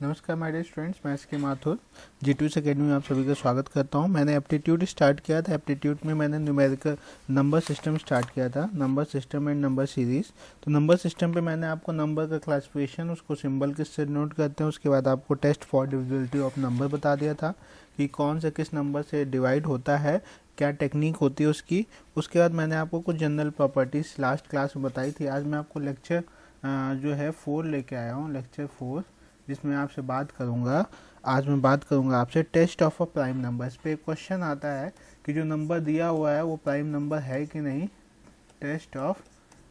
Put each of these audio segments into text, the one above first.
नमस्कार my dear students, मैं S के माथुर G2 अकेडमी में आप सभी का स्वागत करता हूं। मैंने एप्टीट्यूड स्टार्ट किया था। एप्टीट्यूड में मैंने न्यूमेरिकल नंबर सिस्टम स्टार्ट किया था, number system and number series. तो नंबर सिस्टम पे मैंने आपको नंबर का क्लासिफिकेशन, उसको सिंबल किससे नोट करते हैं, उसके बाद आपको test for divisibility of number बता दिया था कि कौन से किस नंबर से डिवाइड होता है, क्या टेक्निक होती है उसकी। उसके बाद मैंने आपको कुछ जनरल प्रॉपर्टीज लास्ट क्लास में बताई थी। आज मैं आपको लेक्चर जो है 4 लेके आया हूँ, लेक्चर 4, जिसमें आपसे बात करूंगा। आज मैं बात करूंगा आपसे test of a prime number. इस पे एक क्वेश्चन आता है कि जो नंबर दिया हुआ है वो प्राइम नंबर है कि नहीं। टेस्ट ऑफ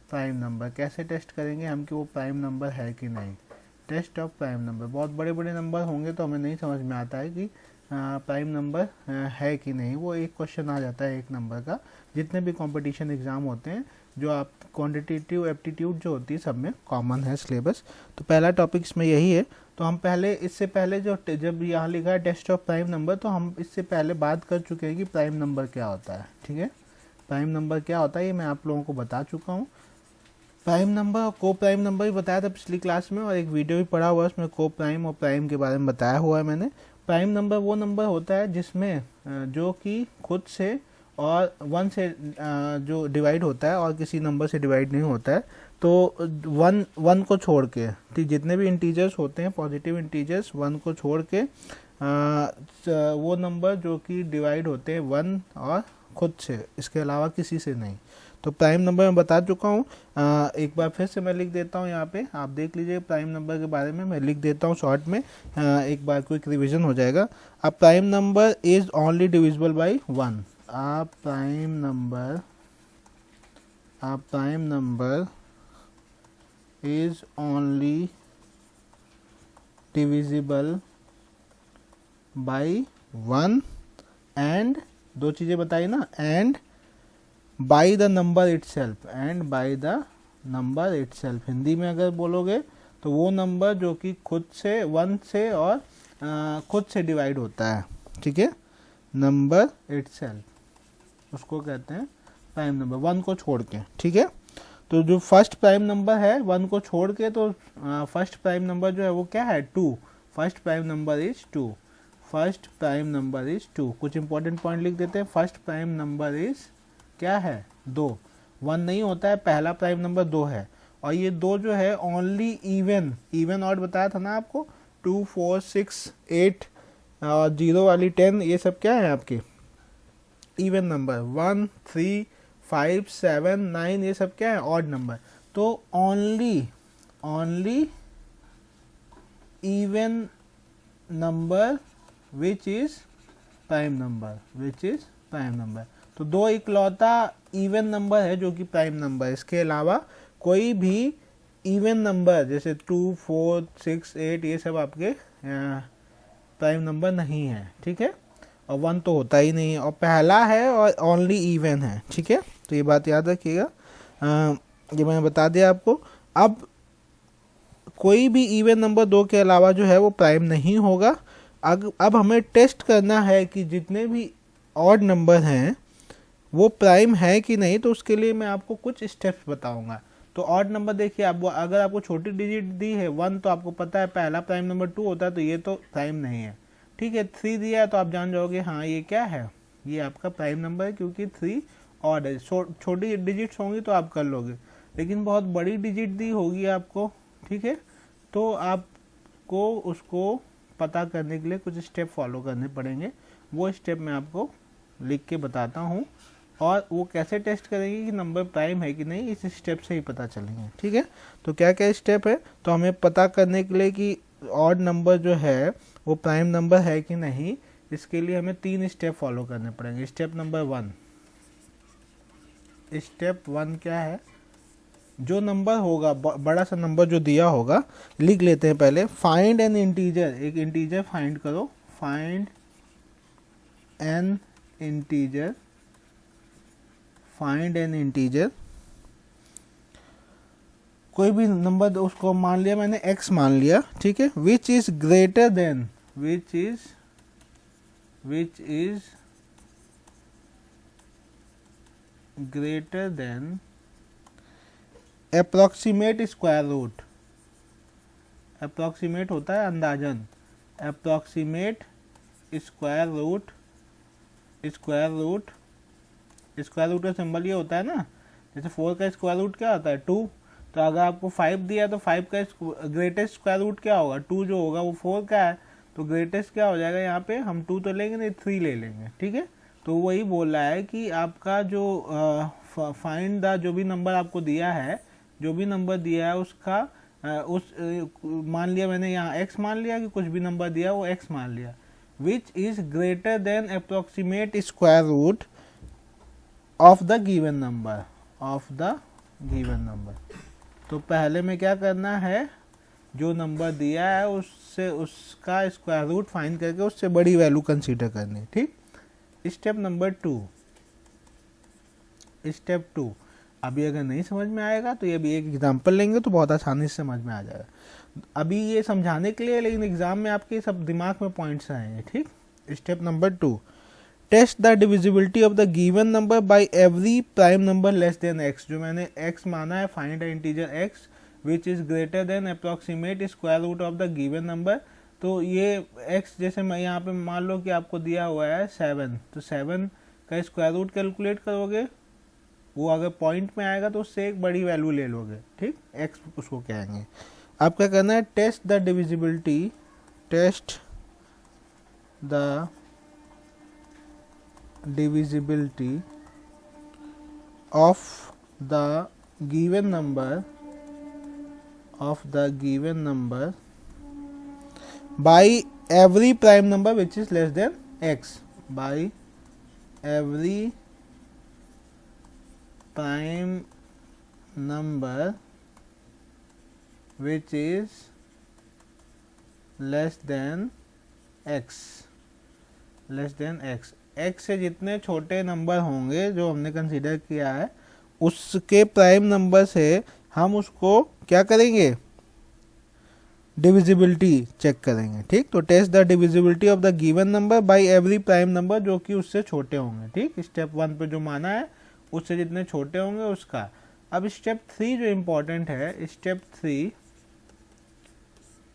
प्राइम नंबर कैसे टेस्ट करेंगे हम कि वो प्राइम नंबर है कि नहीं। टेस्ट ऑफ प्राइम नंबर, बहुत बड़े बड़े नंबर होंगे तो हमें नहीं समझ में आता है कि प्राइम नंबर है कि नहीं। वो एक क्वेश्चन आ जाता है एक नंबर का। जितने भी कंपटीशन एग्जाम होते हैं, जो आप क्वांटिटेटिव एप्टीट्यूड जो होती है, सब में कॉमन है सिलेबस। तो पहला टॉपिक इसमें यही है। तो हम पहले, इससे पहले जो जब यहाँ लिखा है टेस्ट ऑफ प्राइम नंबर, तो हम इससे पहले बात कर चुके हैं कि प्राइम नंबर क्या होता है। ठीक है, प्राइम नंबर क्या होता है ये मैं आप लोगों को बता चुका हूँ। प्राइम नंबर और को प्राइम नंबर भी बताया था पिछली क्लास में, और एक वीडियो भी पड़ा हुआ है उसमें को प्राइम और प्राइम के बारे में बताया हुआ है मैंने। प्राइम नंबर वो नंबर होता है जिसमें जो कि खुद से और वन से जो डिवाइड होता है और किसी नंबर से डिवाइड नहीं होता है। तो वन वन को छोड़ के, ठीक, जितने भी इंटीजर्स होते हैं, पॉजिटिव इंटीजर्स, वन को छोड़ के वो नंबर जो कि डिवाइड होते हैं वन और खुद से, इसके अलावा किसी से नहीं। तो प्राइम नंबर मैं बता चुका हूँ। एक बार फिर से मैं लिख देता हूँ, यहाँ पे आप देख लीजिए। प्राइम नंबर के बारे में मैं लिख देता हूँ शॉर्ट में, एक बार क्विक रिवीजन हो जाएगा। अ prime number is only divisible by one. A prime number is only divisible by one and, दो चीज़ें बताई ना, and by the number itself, and by the number itself. Hindi में अगर बोलोगे तो वो नंबर जो कि खुद से, वन से और खुद से डिवाइड होता है। ठीक है, नंबर इटसेल्फ उसको कहते हैं प्राइम नंबर, वन को छोड़ के। ठीक है, तो जो फर्स्ट प्राइम नंबर है वन को छोड़ के, तो फर्स्ट प्राइम नंबर जो है वो क्या है, two. First prime number is two. First prime number is two. कुछ इंपॉर्टेंट पॉइंट लिख देते हैं। फर्स्ट प्राइम नंबर इज क्या है, दो। वन नहीं होता है, पहला प्राइम नंबर दो है। और ये दो जो है ओनली इवन ऑड बताया था ना आपको, 2 4 6 8 और जीरो वाली 10, ये सब क्या है आपके इवन नंबर। 1 3 5 7 9 ये सब क्या है, ऑड नंबर। तो only even number which is prime number. तो दो इकलौता इवन नंबर है जो कि प्राइम नंबर है। इसके अलावा कोई भी इवन नंबर जैसे 2 4 6 8 ये सब आपके प्राइम नंबर नहीं है। ठीक है, और वन तो होता ही नहीं है, और पहला है और ओनली इवन है। ठीक है, तो ये बात याद रखिएगा। ये मैंने बता दिया आपको। अब कोई भी इवन नंबर दो के अलावा जो है वो प्राइम नहीं होगा। अब हमें टेस्ट करना है कि जितने भी ऑड नंबर हैं वो प्राइम है कि नहीं। तो उसके लिए मैं आपको कुछ स्टेप्स बताऊंगा। तो ऑड नंबर देखिए, आप अगर आपको छोटी डिजिट दी है वन, तो आपको पता है पहला प्राइम नंबर टू होता है, तो ये तो प्राइम नहीं है। ठीक है, थ्री दिया है तो आप जान जाओगे हाँ ये क्या है, ये आपका प्राइम नंबर है, क्योंकि थ्री ऑड है। छोटी डिजिट्स होंगी तो आप कर लोगे, लेकिन बहुत बड़ी डिजिट दी होगी आपको, ठीक है, तो आपको उसको पता करने के लिए कुछ स्टेप फॉलो करने पड़ेंगे। वो स्टेप मैं आपको लिख के बताता हूँ, और वो कैसे टेस्ट करेंगे कि नंबर प्राइम है कि नहीं, इस स्टेप से ही पता चलेंगे। ठीक है, तो क्या क्या स्टेप है, तो हमें पता करने के लिए कि ऑड नंबर जो है वो प्राइम नंबर है कि नहीं, इसके लिए हमें 3 स्टेप फॉलो करने पड़ेंगे। स्टेप नंबर 1, स्टेप 1 क्या है, जो नंबर होगा, बड़ा सा नंबर जो दिया होगा, लिख लेते हैं पहले। फाइंड एन इंटीजर, एक इंटीजर फाइंड करो। Find N integer, find N integer, कोई भी नंबर उसको मान लिया मैंने, x मान लिया। ठीक है, which is greater than, which is greater than approximate square root, approximate होता है अंदाजन, अप्रॉक्सीमेट स्क्वायर रूट का सिंबल ये होता है ना, जैसे 4 का स्क्वायर रूट क्या होता है 2, तो अगर आपको 5 दिया तो 5 का ग्रेटेस्ट स्क्वायर रूट क्या होगा 2 जो होगा वो 4 का है, तो ग्रेटेस्ट क्या हो जाएगा यहाँ पे, हम 2 तो लेंगे नहीं 3 ले लेंगे, ठीक है। तो वही बोल रहा है कि आपका जो फाइंड द जो भी नंबर आपको दिया है, जो भी नंबर दिया है उसका उस मान लिया मैंने यहाँ x मान लिया कि कुछ भी नंबर दिया वो x मान लिया, which is greater than approximate square root of the given number, तो पहले में क्या करना है, जो नंबर दिया है उससे उसका स्क्वायर रूट फाइंड करके उससे बड़ी वैल्यू कंसीडर करनी, ठीक। स्टेप नंबर 2, अभी अगर नहीं समझ में आएगा तो ये भी एक एग्जांपल लेंगे तो बहुत आसानी से समझ में आ जाएगा, अभी ये समझाने के लिए, लेकिन एग्जाम में आपके सब दिमाग में पॉइंट्स आएंगे, ठीक। Step number 2, test the divisibility of the given number by every prime number less than x, जो मैंने x माना है, find the integer x which is greater than approximate square root of the given number, तो ये x जैसे मैं यहाँ पे मान लो कि आपको दिया हुआ है 7, तो 7 का स्क्वायर रूट कैलकुलेट करोगे, वो अगर पॉइंट में आएगा तो उससे एक बड़ी वैल्यू ले लोगे, ठीक, x उसको कहेंगे। अब क्या करना है, test the divisibility of the given number by every prime number which is less than x, by every prime number which is less than x, x से जितने छोटे नंबर होंगे जो हमने कंसीडर किया है उसके प्राइम नंबर से हम उसको क्या करेंगे, डिविजिबिलिटी चेक करेंगे, ठीक। तो test the divisibility of the given number by every prime number जो कि उससे छोटे होंगे, ठीक। स्टेप 1 पे जो माना है उससे जितने छोटे होंगे उसका। अब स्टेप 3 जो इम्पोर्टेंट है, स्टेप 3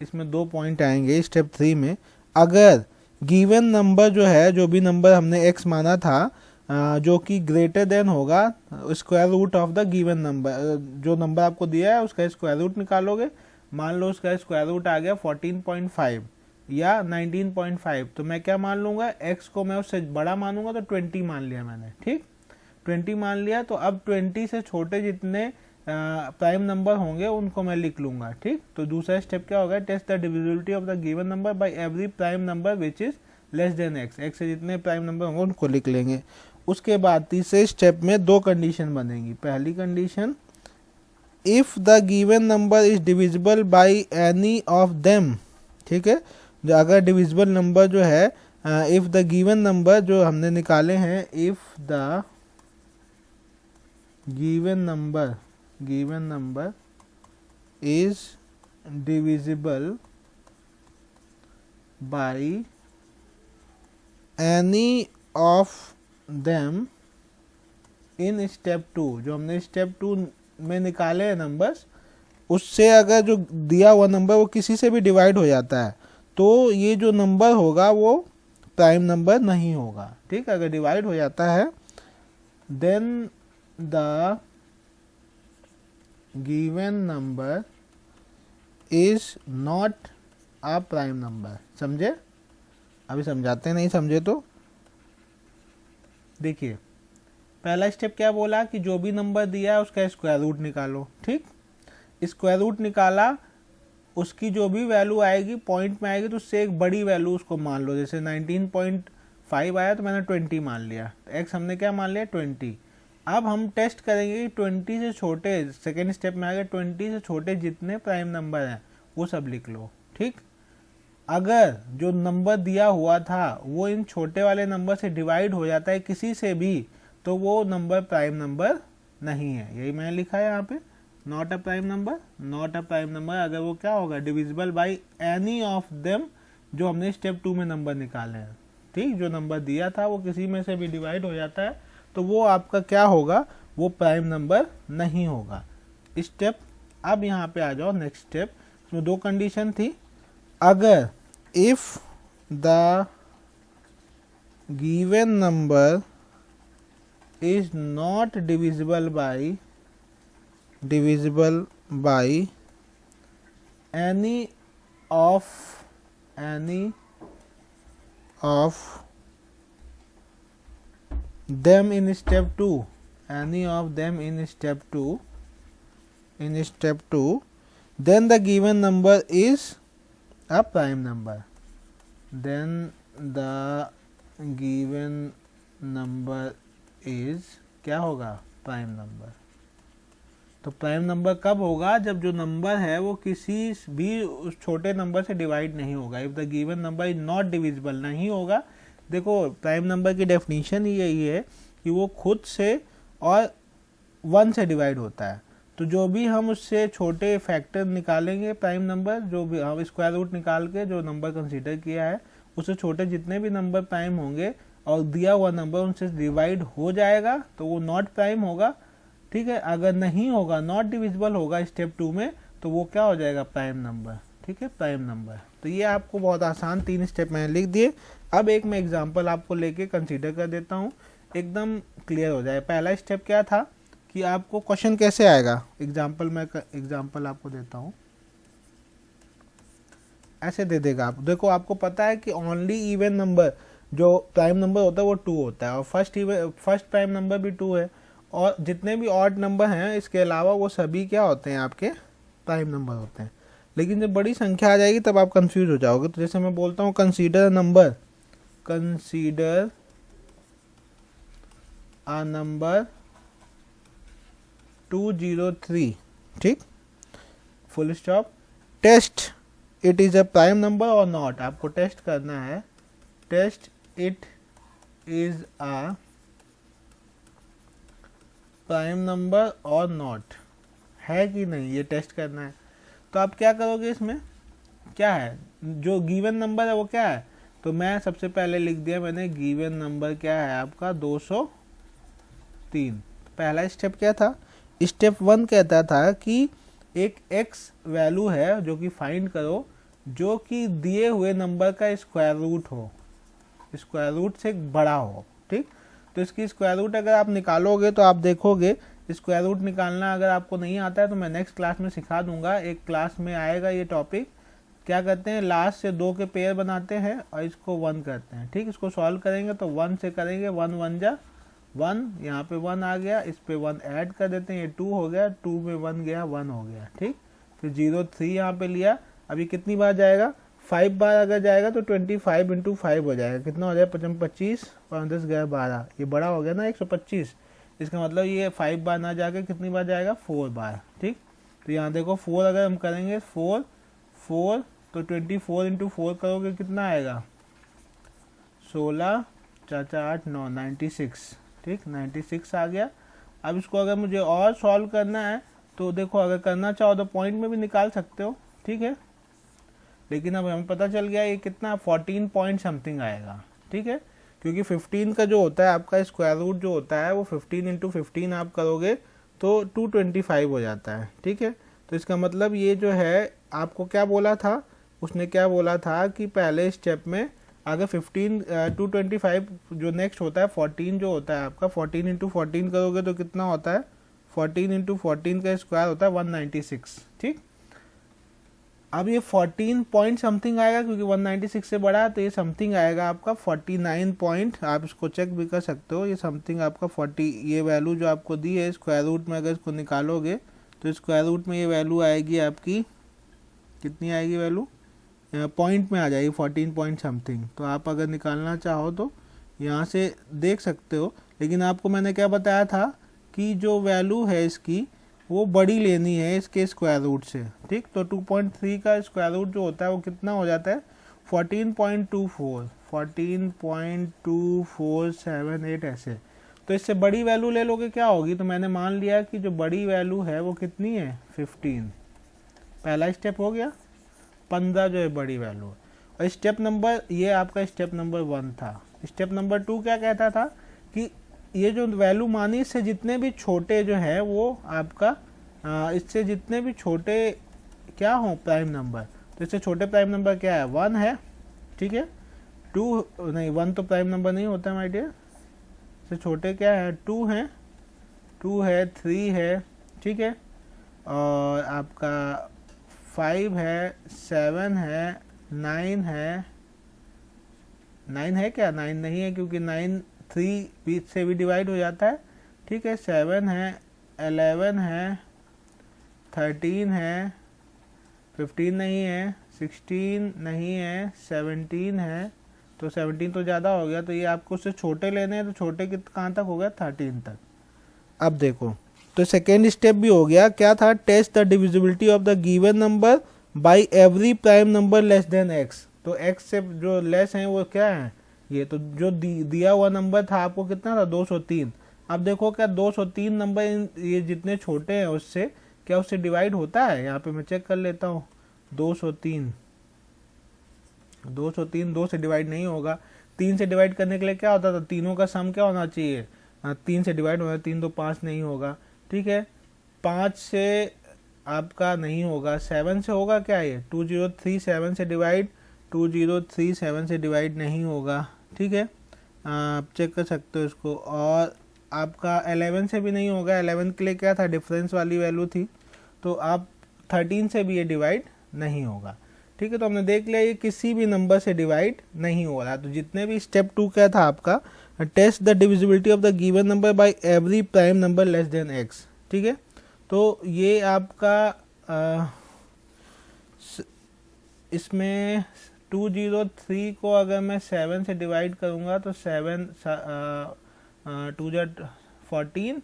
इसमें 2 पॉइंट आएंगे। स्टेप 3 में अगर गिवन नंबर जो है, जो भी नंबर हमने x माना था, जो कि ग्रेटर देन होगा square root of the given number, जो नंबर आपको दिया है उसका स्क्वायर रूट निकालोगे, मान लो उसका स्क्वायर रूट आ गया 14.5 या 19.5, तो मैं क्या मान लूँगा, x को मैं उससे बड़ा मानूंगा, तो 20 मान लिया मैंने, ठीक, 20 मान लिया। तो अब 20 से छोटे जितने प्राइम नंबर होंगे उनको मैं लिख लूंगा, ठीक। तो दूसरा स्टेप क्या होगा, test the divisibility of the given number by every prime number which is less than x, x से जितने प्राइम नंबर होंगे उनको लिख लेंगे। उसके बाद तीसरे स्टेप में 2 कंडीशन बनेगी। पहली condition, if the given number is divisible by any of them, ठीक है, अगर डिविजिबल नंबर जो है, इफ द गिवन नंबर जो हमने निकाले हैं, if the given number is divisible by any of them in step 2, जो हमने स्टेप 2 में निकाले हैं नंबर्स, उससे अगर जो दिया हुआ नंबर वो किसी से भी डिवाइड हो जाता है तो ये जो नंबर होगा वो प्राइम नंबर नहीं होगा, ठीक। अगर डिवाइड हो जाता है then the given number is not a prime number. समझे? अभी समझाते हैं, नहीं समझे तो देखिए। पहला स्टेप क्या बोला कि जो भी नंबर दिया है उसका स्क्वायर रूट निकालो, ठीक। स्क्वायर रूट निकाला, उसकी जो भी वैल्यू आएगी पॉइंट में आएगी तो उससे एक बड़ी वैल्यू उसको मान लो। जैसे 19.5 आया तो मैंने 20 मान लिया, एक्स हमने क्या मान लिया 20। अब हम टेस्ट करेंगे कि 20 से छोटे, सेकेंड स्टेप में आगे 20 से छोटे जितने प्राइम नंबर हैं वो सब लिख लो, ठीक। अगर जो नंबर दिया हुआ था वो इन छोटे वाले नंबर से डिवाइड हो जाता है किसी से भी, तो वो नंबर प्राइम नंबर नहीं है। यही मैंने लिखा है यहाँ पे, not a prime number, not a prime number. अगर वो क्या होगा, divisible by any of them, जो हमने स्टेप 2 में नंबर निकाले हैं, ठीक। जो नंबर दिया था वो किसी में से भी डिवाइड हो जाता है तो वो आपका क्या होगा, वो प्राइम नंबर नहीं होगा। स्टेप, अब यहाँ पे आ जाओ नेक्स्ट स्टेप, इसमें दो कंडीशन थी, अगर if the given number is not divisible by any of them in step 2, then the given number is a prime number. क्या होगा? Prime number. तो प्राइम नंबर कब होगा? जब जो नंबर है वो किसी भी उस छोटे नंबर से डिवाइड नहीं होगा। If the given number is not divisible, नहीं होगा। देखो प्राइम नंबर की डेफिनेशन ही यही है कि वो खुद से और 1 से डिवाइड होता है। तो जो भी हम उससे छोटे फैक्टर निकालेंगे प्राइम नंबर, जो भी हम स्क्वायर रूट निकाल के जो नंबर कंसीडर किया है, उससे छोटे जितने भी नंबर प्राइम होंगे और दिया हुआ नंबर उनसे डिवाइड हो जाएगा तो वो नॉट प्राइम होगा। ठीक है, अगर नहीं होगा, नॉट डिविजिबल होगा स्टेप 2 में, तो वो क्या हो जाएगा? Prime number. ठीक है, प्राइम नंबर। तो ये आपको बहुत आसान 3 स्टेप मैंने लिख दिए। अब एक मैं एग्जांपल आपको लेके कंसीडर कर देता हूँ, एकदम क्लियर हो जाए। पहला स्टेप क्या था कि आपको क्वेश्चन कैसे आएगा, एग्जाम्पल आपको देता हूँ, ऐसे दे देगा। आप देखो, आपको पता है कि ओनली इवन नंबर जो प्राइम नंबर होता है वो 2 होता है, और फर्स्ट प्राइम नंबर भी 2 है, और जितने भी ऑड नंबर हैं इसके अलावा वो सभी क्या होते हैं? आपके प्राइम नंबर होते हैं। लेकिन जब बड़ी संख्या आ जाएगी तब आप कंफ्यूज हो जाओगे। तो जैसे मैं बोलता हूँ कंसीडर अ नंबर 203, ठीक, full stop, test it is a prime number और नॉट। आपको टेस्ट करना है, test it is a prime number और नॉट, है कि नहीं, ये टेस्ट करना है। तो आप क्या करोगे? इसमें क्या है, जो गिवन नंबर है वो क्या है? तो मैं सबसे पहले लिख दिया मैंने, गिवन नंबर क्या है आपका? 203। पहला स्टेप क्या था? स्टेप 1 कहता था कि एक x वैल्यू है जो कि फाइंड करो, जो कि दिए हुए नंबर का स्क्वायर रूट हो, स्क्वायर रूट से बड़ा हो। ठीक, तो इसकी स्क्वायर रूट अगर आप निकालोगे तो आप देखोगे, स्क्वायर रूट निकालना अगर आपको नहीं आता है तो मैं नेक्स्ट क्लास में सिखा दूंगा। एक क्लास में आएगा ये टॉपिक। क्या करते हैं, लास्ट से 2 के पेयर बनाते हैं और इसको 1 करते हैं। ठीक, इसको सॉल्व करेंगे तो 1 से करेंगे, 1 1 जा 1, यहाँ पे 1 आ गया, इस पे 1 ऐड कर देते हैं, ये 2 हो गया, 2 में 1 गया, 1 हो गया। ठीक, फिर 03 यहाँ पे लिया। अभी कितनी बार जाएगा? 5 बार अगर जाएगा तो 25 इंटू 5 हो जाएगा, कितना हो जाएगा? 25, 5 10 गया 12, ये बड़ा हो गया ना 125। इसका मतलब ये 5 बार ना जाके कितनी बार जाएगा? 4 बार। ठीक, तो यहाँ देखो 4 अगर हम करेंगे 4 तो 24 इंटू 4 करोगे कितना आएगा? 16 4 8 9 96। ठीक, 96 आ गया। अब इसको अगर मुझे और सॉल्व करना है तो देखो, अगर करना चाहो तो पॉइंट में भी निकाल सकते हो। ठीक है, लेकिन अब हमें पता चल गया ये कितना 14 पॉइंट समथिंग आएगा। ठीक है, क्योंकि 15 का जो होता है आपका स्क्वायर रूट जो होता है वो 15 इंटू 15 आप करोगे तो 225 हो जाता है। ठीक है, तो इसका मतलब ये जो है आपको क्या बोला था, उसने क्या बोला था कि पहले स्टेप में अगर 225 जो नेक्स्ट होता है 14 जो होता है आपका 14 इंटू 14 करोगे तो कितना होता है? 14 इंटू 14 का स्क्वायर होता है 196। ठीक, अब ये 14 पॉइंट समथिंग आएगा क्योंकि 196 से बड़ा है, तो ये समथिंग आएगा आपका 49 पॉइंट। आप इसको चेक भी कर सकते हो, ये समथिंग आपका 40, ये वैल्यू जो आपको दी है स्क्वायर रूट में अगर इसको निकालोगे तो स्क्वायर रूट में ये वैल्यू आएगी आपकी, कितनी आएगी वैल्यू? पॉइंट में आ जाएगी 14 पॉइंट समथिंग। तो आप अगर निकालना चाहो तो यहाँ से देख सकते हो, लेकिन आपको मैंने क्या बताया था कि जो वैल्यू है इसकी वो बड़ी लेनी है इसके स्क्वायर रूट से। ठीक, तो 2.3 का स्क्वायर रूट जो होता है वो कितना हो जाता है? 14.24 ऐसे। तो इससे बड़ी वैल्यू ले लोगे क्या होगी? तो मैंने मान लिया कि जो बड़ी वैल्यू है वो कितनी है? 15। पहला स्टेप हो गया, 15 जो है बड़ी वैल्यू है। और स्टेप नंबर, ये आपका स्टेप नंबर 1 था। स्टेप नंबर 2 क्या कहता था कि ये जो वैल्यू मानी इससे जितने भी छोटे जो है वो आपका इससे जितने भी छोटे क्या हो, प्राइम नंबर। तो इससे छोटे प्राइम नंबर क्या है, 1 है, ठीक है, 2 नहीं, 1 तो प्राइम नंबर नहीं होता माय डियर। इससे छोटे क्या है, 2 है, 2 है, 3 है, ठीक है, और आपका 5 है, 7 है, 9 है, 9 है क्या, 9 नहीं है क्योंकि 9 3 बीच से भी डिवाइड हो जाता है, ठीक है, 7 है, 11 है, 13 है, 15 नहीं है, 16 नहीं है, 17 है, तो 17 तो ज़्यादा हो गया, तो ये आपको उससे छोटे लेने हैं, तो छोटे कहाँ तक हो गया, 13 तक। अब देखो, तो सेकेंड स्टेप भी हो गया, क्या था, test the divisibility of the given number by every prime number less than x. तो एक्स से जो लेस है वो क्या है, ये तो जो दिया हुआ नंबर था आपको कितना था, 203। अब देखो क्या 203 नंबर ये जितने छोटे हैं उससे क्या उससे डिवाइड होता है, यहाँ पे मैं चेक कर लेता हूँ, 203 2 से डिवाइड नहीं होगा। 3 से डिवाइड करने के लिए क्या होता था, तीनों का सम क्या होना चाहिए, 3 से डिवाइड होना, 3 तो 5 नहीं होगा, ठीक है, 5 से आपका नहीं होगा, 7 से होगा क्या, ये 2037 से डिवाइड, 2037 से डिवाइड नहीं होगा, ठीक है, आप चेक कर सकते हो इसको। और आपका 11 से भी नहीं होगा, 11 के लिए क्या था, डिफरेंस वाली वैल्यू थी, तो आप 13 से भी ये डिवाइड नहीं होगा, ठीक है। तो हमने देख लिया ये किसी भी नंबर से डिवाइड नहीं हो रहा। तो जितने भी स्टेप 2 क्या था आपका, test the divisibility of the given number by every prime number less than x, ठीक है। तो ये आपका इसमें 203 को अगर मैं 7 से डिवाइड करूंगा तो 7 2 जा 14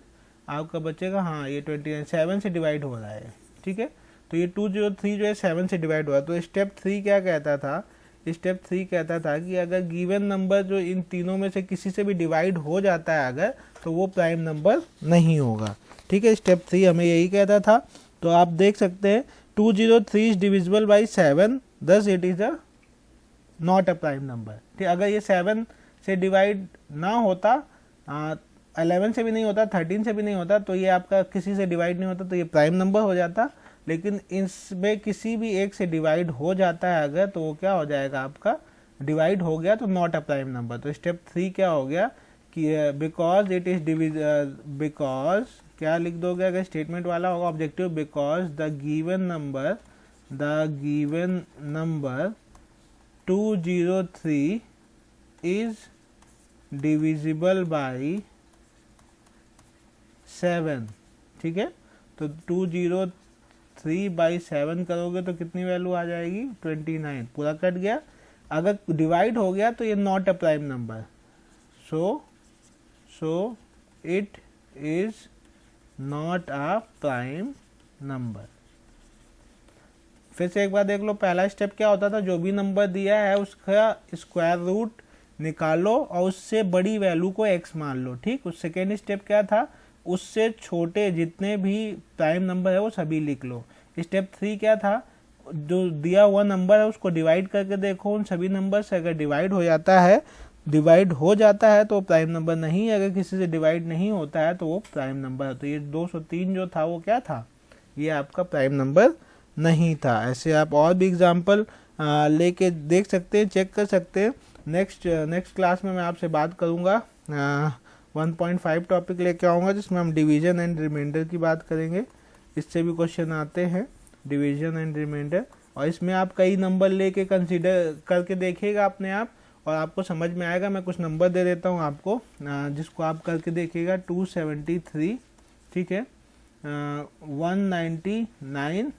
आपका बचेगा, हाँ ये 29, 7 से डिवाइड हो रहा है, ठीक है। तो ये 203 जो है 7 से डिवाइड हुआ। तो स्टेप 3 क्या कहता था, स्टेप 3 कहता था कि अगर गिवन नंबर जो इन तीनों में से किसी से भी डिवाइड हो जाता है अगर, तो वो प्राइम नंबर नहीं होगा, ठीक है। स्टेप 3 हमें यही कहता था। तो आप देख सकते हैं 203 is divisible by 7, thus it is a not a prime number, ठीक। अगर ये 7 से डिवाइड ना होता, 11 से भी नहीं होता, 13 से भी नहीं होता, तो ये आपका किसी से डिवाइड नहीं होता, तो ये प्राइम नंबर हो जाता। लेकिन इसमें किसी भी एक से डिवाइड हो जाता है अगर, तो वो क्या हो जाएगा, आपका डिवाइड हो गया तो नॉट अ प्राइम नंबर। तो स्टेप 3 क्या हो गया कि बिकॉज इट इज बिकॉज क्या लिख दोगे अगर स्टेटमेंट वाला होगा objective, because the given number 203 is divisible by 7, ठीक है। तो 203 बाई 7 करोगे तो कितनी वैल्यू आ जाएगी, 29, पूरा कट गया। अगर डिवाइड हो गया तो ये not a prime number, so it is not a prime number. फिर से एक बार देख लो, पहला स्टेप क्या होता था, जो भी नंबर दिया है उसका स्क्वायर रूट निकालो और उससे बड़ी वैल्यू को x मान लो, ठीक। उस सेकेंड स्टेप क्या था, उससे छोटे जितने भी प्राइम नंबर है वो सभी लिख लो। स्टेप 3 क्या था, जो दिया हुआ नंबर है उसको डिवाइड करके देखो, उन सभी नंबर से अगर डिवाइड हो जाता है तो प्राइम नंबर नहीं, अगर किसी से डिवाइड नहीं होता है तो वो प्राइम नंबर है। तो ये 203 जो था वो क्या था, ये आपका प्राइम नंबर नहीं था। ऐसे आप और भी एग्जाम्पल लेके देख सकते हैं, चेक कर सकते हैं। नेक्स्ट क्लास में मैं आपसे बात करूँगा, 1.5 टॉपिक लेके आऊँगा जिसमें हम डिवीजन एंड रिमाइंडर की बात करेंगे। इससे भी क्वेश्चन आते हैं, डिवीजन एंड रिमाइंडर, और इसमें आप कई नंबर लेके कंसीडर करके देखिएगा अपने आप और आपको समझ में आएगा। मैं कुछ नंबर दे देता हूँ आपको, जिसको आप करके देखिएगा। 273, ठीक है, 199,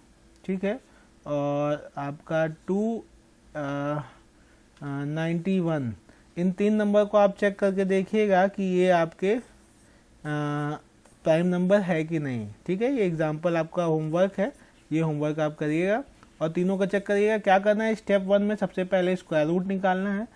ठीक है, और आपका 291। इन 3 नंबर को आप चेक करके देखिएगा कि ये आपके प्राइम नंबर है कि नहीं, ठीक है। ये एग्जांपल आपका होमवर्क है, ये होमवर्क आप करिएगा और तीनों का चेक करिएगा। क्या करना है, स्टेप 1 में सबसे पहले स्क्वायर रूट निकालना है।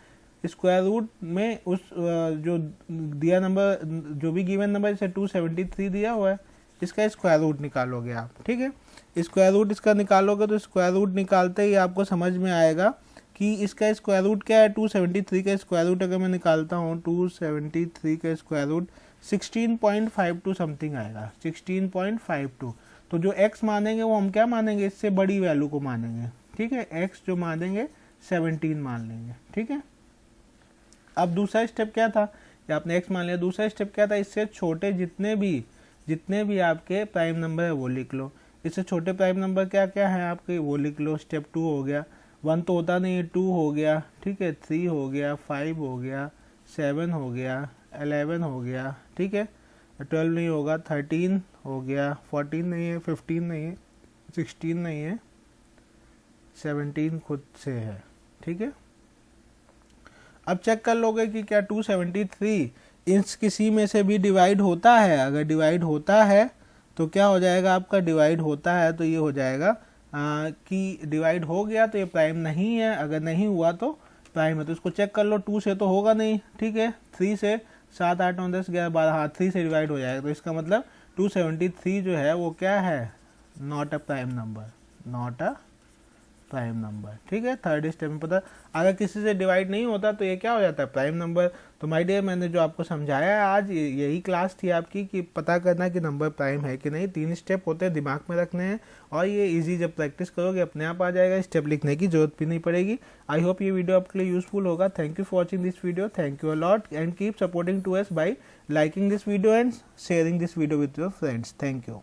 स्क्वायर रूट में उस जो दिया नंबर, जो भी गिवन नंबर जैसे 273 दिया हुआ है, इसका स्क्वायर रूट निकालोगे आप, ठीक है। स्क्वायर रूट इसका निकालोगे तो स्क्वायर रूट निकालते ही आपको समझ में आएगा कि इसका स्क्वायर रूट क्या है। 273 का स्क्वायर रूट अगर मैं निकालता हूँ, 273 का स्क्वायर रूट 16.52 समथिंग आएगा, 16.52। तो जो x मानेंगे वो हम क्या मानेंगे, इससे बड़ी वैल्यू को मानेंगे, ठीक है। x जो मानेंगे 17 मान लेंगे, ठीक है। अब दूसरा स्टेप क्या था, या आपने x मान लिया, दूसरा स्टेप क्या था, इससे छोटे जितने भी आपके प्राइम नंबर है वो लिख लो। इससे छोटे प्राइम नंबर क्या क्या है आपके, वो लिख लो। स्टेप 2 हो गया, 1 तो होता नहीं है, 2 हो गया, ठीक है, 3 हो गया, 5 हो गया, 7 हो गया, 11 हो गया, ठीक है, 12 नहीं होगा, 13 हो गया, 14 नहीं है, 15 नहीं है, 16 नहीं है, 17 खुद से है, ठीक है। अब चेक कर लोगे कि क्या 273 इन किसी में से भी डिवाइड होता है। अगर डिवाइड होता है तो क्या हो जाएगा आपका, डिवाइड होता है तो ये हो जाएगा कि डिवाइड हो गया तो ये प्राइम नहीं है, अगर नहीं हुआ तो प्राइम है। तो इसको चेक कर लो, 2 से तो होगा नहीं, ठीक है, 3 से, 7 8 9 10 11 12, हाँ 3 से डिवाइड हो जाएगा। तो इसका मतलब 273 जो है वो क्या है, not a prime number, not a prime number, ठीक है। थर्ड स्टेप में पता, अगर किसी से डिवाइड नहीं होता तो ये क्या हो जाता है, प्राइम नंबर। तो माय डियर, मैंने जो आपको समझाया है आज, यही क्लास थी आपकी कि पता करना कि नंबर प्राइम है कि नहीं। 3 स्टेप होते हैं, दिमाग में रखने हैं, और ये इजी जब प्रैक्टिस करोगे अपने आप आ जाएगा, स्टेप लिखने की जरूरत भी नहीं पड़ेगी। आई होप ये वीडियो आपके लिए यूजफुल होगा। Thank you for watching this video, thank you a lot, and keep supporting to us by liking this video and sharing this video with your friends. Thank you.